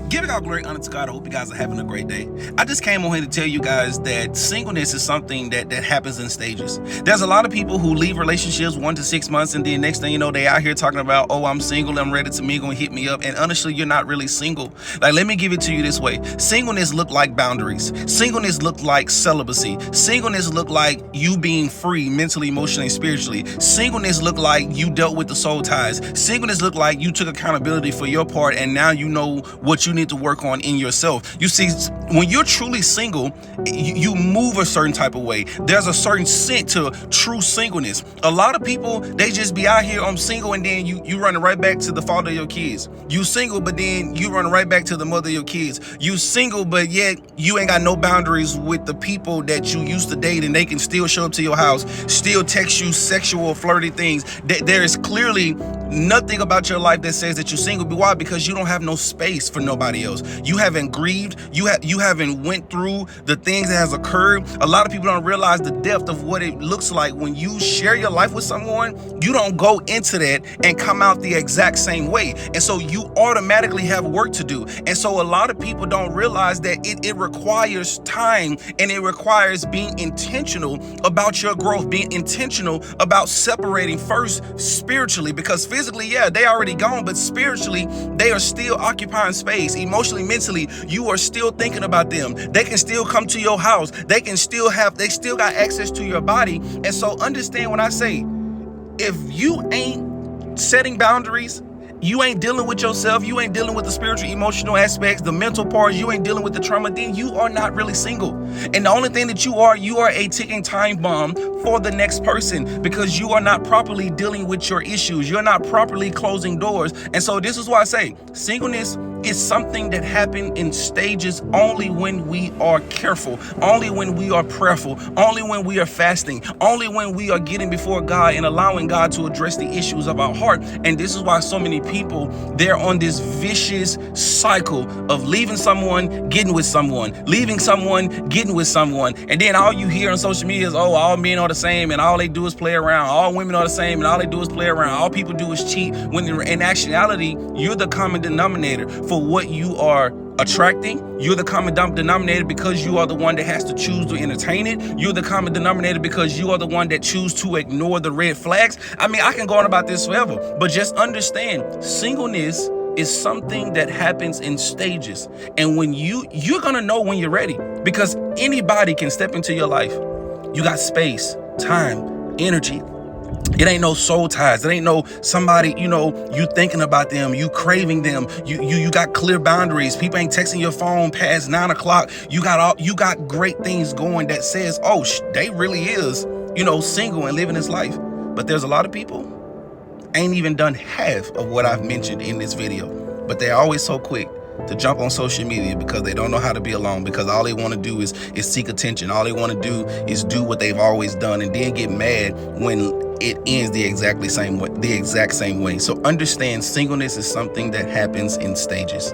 Giving all glory, honor to God. I hope you guys are having a great day. I just came on here to tell you guys that singleness is something that happens in stages. There's a lot of people who leave relationships 1 to 6 months, and then next thing you know, they out here talking about, oh, I'm single, I'm ready to mingle, and hit me up. And honestly, you're not really single. Like, let me give it to you this way. Singleness look like boundaries. Singleness look like celibacy. Singleness look like you being free mentally, emotionally, and spiritually. Singleness look like you dealt with the soul ties. Singleness look like you took accountability for your part, and now you know what you need to work on in yourself. You see, when you're truly single, you move a certain type of way. There's a certain scent to true singleness. A lot of people, they just be out here, I'm single, and then you running right back to the father of your kids. You single, but then you running right back to the mother of your kids. You single, but yet you ain't got no boundaries with the people that you used to date, and they can still show up to your house, still text you sexual, flirty things. There is clearly nothing about your life that says that you're single. Why? Because you don't have no space for nobody else. You haven't grieved. You haven't went through the things that has occurred. A lot of people don't realize the depth of what it looks like when you share your life with someone. You don't go into that and come out the exact same way. And so you automatically have work to do. And so a lot of people don't realize that it requires time, and it requires being intentional about your growth, being intentional about separating first spiritually, because physically, yeah, they already gone, but spiritually, they are still occupying space. Emotionally, mentally, you are still thinking about them. They can still come to your house. They still got access to your body. And so understand when I say, if you ain't setting boundaries, you ain't dealing with yourself, you ain't dealing with the spiritual, emotional aspects, the mental parts, you ain't dealing with the trauma, then you are not really single. And the only thing that you are a ticking time bomb for the next person, because you are not properly dealing with your issues. You're not properly closing doors. And so this is why I say singleness is something that happens in stages only when we are careful, only when we are prayerful, only when we are fasting, only when we are getting before God and allowing God to address the issues of our heart. And this is why so many people, they're on this vicious cycle of leaving someone, getting with someone, leaving someone, getting with someone. And then all you hear on social media is, oh, all men are the same and all they do is play around. All women are the same and all they do is play around. All people do is cheat. When in actuality, you're the common denominator for what you are attracting. You're the common denominator because you are the one that has to choose to entertain it. You're the common denominator because you are the one that choose to ignore the red flags. I mean, I can go on about this forever, but just understand, singleness is something that happens in stages. And when you're gonna know when you're ready, because anybody can step into your life. You got space, time, energy. It ain't no soul ties. It ain't no somebody, you thinking about them, you craving them. You got clear boundaries. People ain't texting your phone past 9 o'clock. You got great things going that says, oh, they really is, single and living his life. But there's a lot of people ain't even done half of what I've mentioned in this video. But they're always so quick to jump on social media because they don't know how to be alone, because all they want to do is seek attention. All they want to do is do what they've always done, and then get mad when it ends the exact same way. So understand, singleness is something that happens in stages.